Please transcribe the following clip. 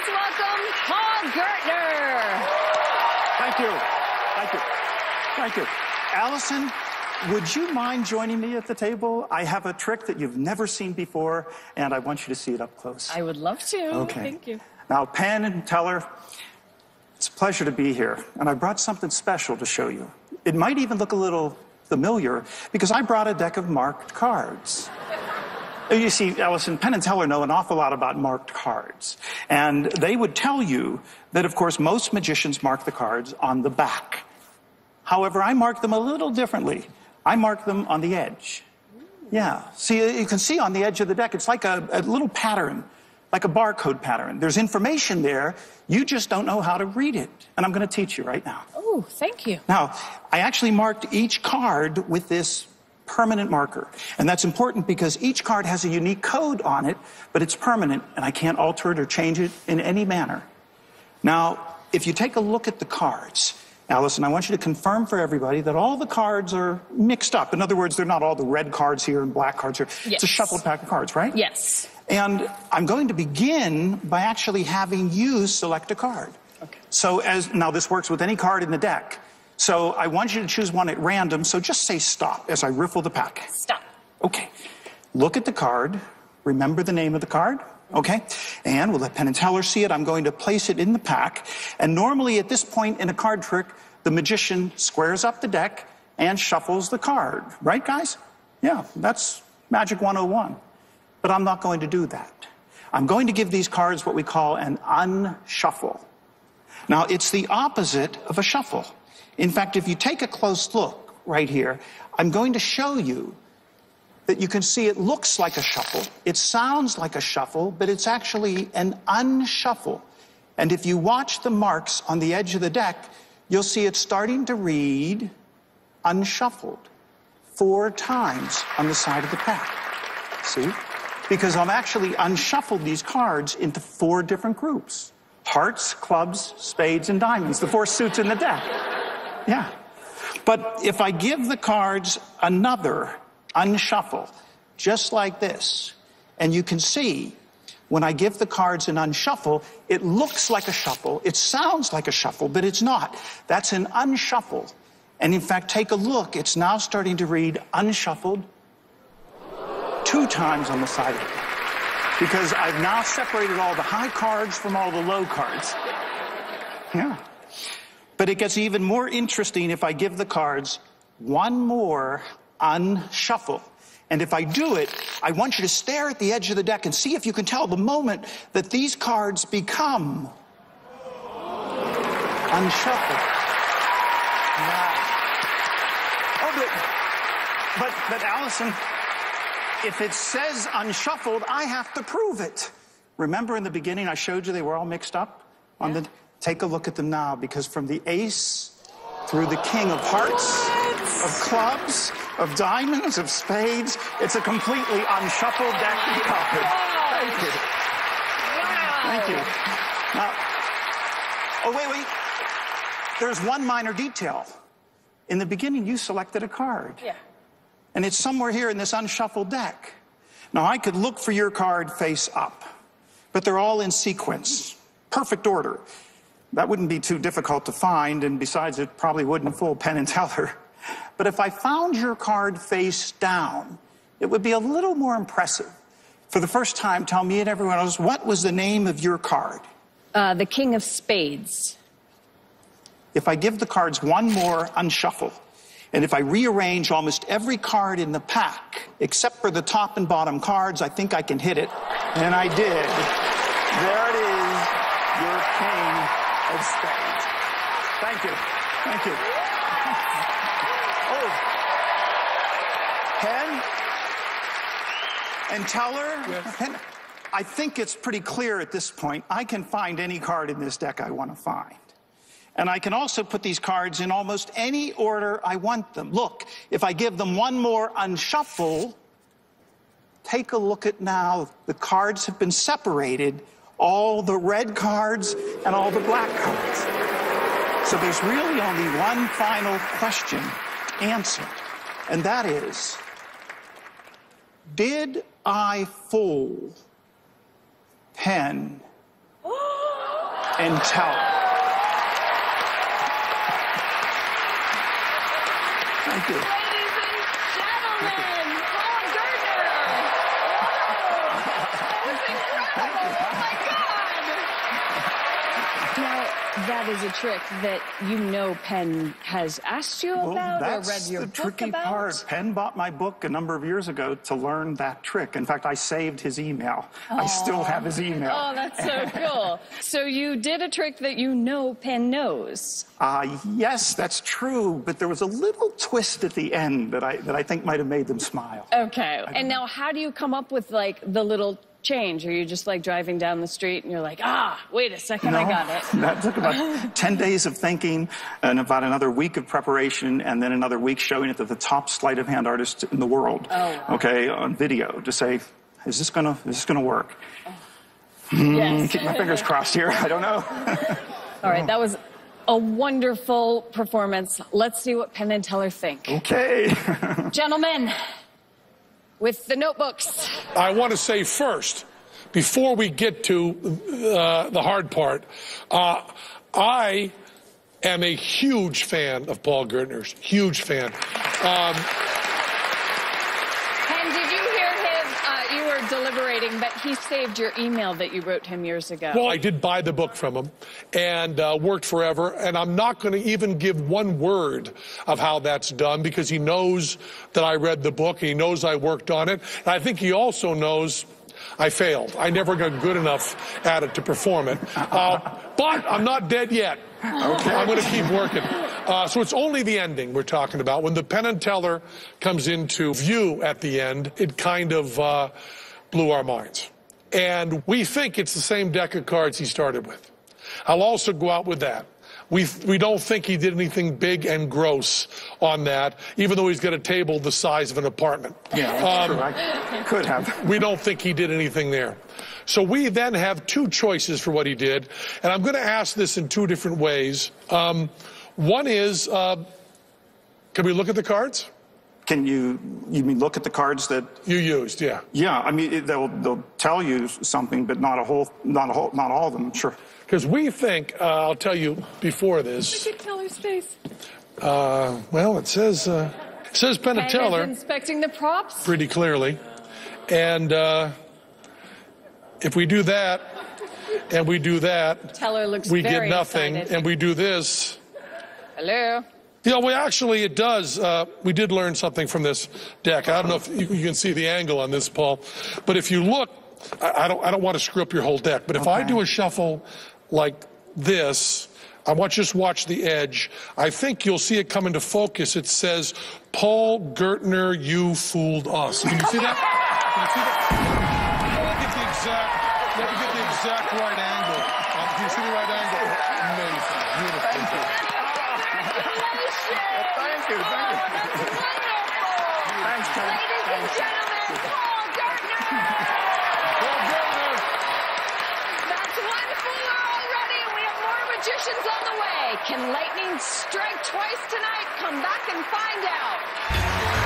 Let's welcome Paul Gertner. Thank you. Thank you. Thank you. Allison, would you mind joining me at the table? I have a trick that you've never seen before, and I want you to see it up close. I would love to. Okay. Thank you. Now, Penn and Teller, it's a pleasure to be here, and I brought something special to show you. It might even look a little familiar, because I brought a deck of marked cards. You see, Allison, Penn and Teller know an awful lot about marked cards. And they would tell you that, of course, most magicians mark the cards on the back. However, I mark them a little differently. I mark them on the edge. Yeah. See, you can see on the edge of the deck, it's like a little pattern, like a barcode pattern. There's information there. You just don't know how to read it. And I'm going to teach you right now. Oh, thank you. Now, I actually marked each card with this permanent marker. And that's important because each card has a unique code on it, but it's permanent, and I can't alter it or change it in any manner. Now, if you take a look at the cards, Allison, I want you to confirm for everybody that all the cards are mixed up. In other words, they're not all the red cards here and black cards here. Yes. It's a shuffled pack of cards, right? Yes. And I'm going to begin by actually having you select a card. Okay. So now this works with any card in the deck. So I want you to choose one at random, so just say stop as I riffle the pack. Stop. Okay. Look at the card. Remember the name of the card. Okay? And we'll let Penn and Teller see it. I'm going to place it in the pack. And normally at this point in a card trick, the magician squares up the deck and shuffles the card. Right, guys? Yeah, that's Magic 101. But I'm not going to do that. I'm going to give these cards what we call an unshuffle. Now, it's the opposite of a shuffle. In fact, if you take a close look right here, I'm going to show you that you can see it looks like a shuffle, it sounds like a shuffle, but it's actually an unshuffle. And if you watch the marks on the edge of the deck, you'll see it starting to read unshuffled 4 times on the side of the pack. See? Because I've actually unshuffled these cards into 4 different groups. Hearts, clubs, spades, and diamonds, the 4 suits in the deck. Yeah. But if I give the cards another unshuffle, just like this, and you can see when I give the cards an unshuffle, it looks like a shuffle, it sounds like a shuffle, but it's not. That's an unshuffle. And in fact, take a look, it's now starting to read unshuffled 2 times on the side of it. Because I've now separated all the high cards from all the low cards. Yeah. But it gets even more interesting if I give the cards one more unshuffle. And if I do it, I want you to stare at the edge of the deck and see if you can tell the moment that these cards become unshuffled. Now, but Allison, if it says unshuffled, I have to prove it. Remember in the beginning I showed you they were all mixed up? Take a look at them now, because from the ace through the king of hearts, of clubs, of diamonds, of spades, it's a completely unshuffled deck of cards. Thank you. Wow. Thank you. Now, oh, wait. There's one minor detail. In the beginning, you selected a card. Yeah. And it's somewhere here in this unshuffled deck. Now, I could look for your card face up, but they're all in sequence. Perfect order. That wouldn't be too difficult to find, and besides, it probably wouldn't fool Penn and Teller. But if I found your card face down, it would be a little more impressive. For the first time, tell me and everyone else, what was the name of your card? The king of spades. If I give the cards one more unshuffle, and if I rearrange almost every card in the pack, except for the top and bottom cards, I think I can hit it. And I did. There it is, your king of spades. Thank you. Thank you. Oh. Penn and Teller. Yes. Penn, I think it's pretty clear at this point. I can find any card in this deck I want to find. And I can also put these cards in almost any order I want them. Look, if I give them one more unshuffle, take a look at now. The cards have been separated, all the red cards and all the black cards. So there's really only one final question to answer, and that is, did I fool Penn and tell. Thank you. Ladies and gentlemen, Paul Gertner. Wow, that was incredible. Oh my God. Now, that is a trick that you know Penn has asked you about or read your book That's the tricky about? part. Penn bought my book a number of years ago to learn that trick. In fact, I saved his email. I still have his email. Oh, that's so cool. So you did a trick that you know Penn knows. Yes, that's true, but there was a little twist at the end that I think might have made them smile. Okay. And now how do you come up with, like, the little change? Are you just, like, driving down the street and you're like, wait a second, I got it? That took about 10 days of thinking and about another week of preparation and then another week showing it to the top sleight of hand artist in the world, okay, on video to say, is this gonna work? Yes. Keep my fingers crossed here. I don't know. All right, that was a wonderful performance. Let's see what Penn and Teller think. Okay. Gentlemen, with the notebooks. I want to say first, before we get to the hard part, I am a huge fan of Paul Gertner's. Huge fan. Penn, did you hear him? You were deliberating, but he saved your email that you wrote him years ago. Well, I did buy the book from him and worked forever, and I'm not going to even give one word of how that's done because he knows that I read the book, and he knows I worked on it, and I think he also knows I failed. I never got good enough at it to perform it. But I'm not dead yet. Okay. I'm going to keep working. So it's only the ending we're talking about. When the Penn and Teller comes into view at the end, it kind of blew our minds. And we think it's the same deck of cards he started with. I'll also go out with that. We don't think he did anything big and gross on that, even though he's got a table the size of an apartment. Yeah, true. I could have. We don't think he did anything there. So we then have two choices for what he did, and I'm going to ask this in two different ways. One is, can we look at the cards? Can you mean look at the cards that you used? Yeah. Yeah, I mean they'll tell you something, but not all of them. Sure. Because we think, I'll tell you before this. Look at Teller's face. Well, it says Penn and Teller. Penn is inspecting the props. Pretty clearly. And if we do that, and we do that, Teller looks we very get nothing, excited. and we do this. Hello. Yeah, well, actually, it does. We did learn something from this deck. I don't know if you can see the angle on this, Paul, but if you look, I don't want to screw up your whole deck, but if I do a shuffle like this, I want you to just watch the edge. I think you'll see it come into focus. It says, Paul Gertner, you fooled us. Can you see that? Can you see that? Let me get the exact right angle. Can you see the right angle? Amazing. Beautiful. Thank you. Thank you. Thanks, Penn. Ladies and gentlemen, Paul Gertner. Paul Gertner. That's one fuller already, and we have more magicians on the way. Can lightning strike twice tonight? Come back and find out.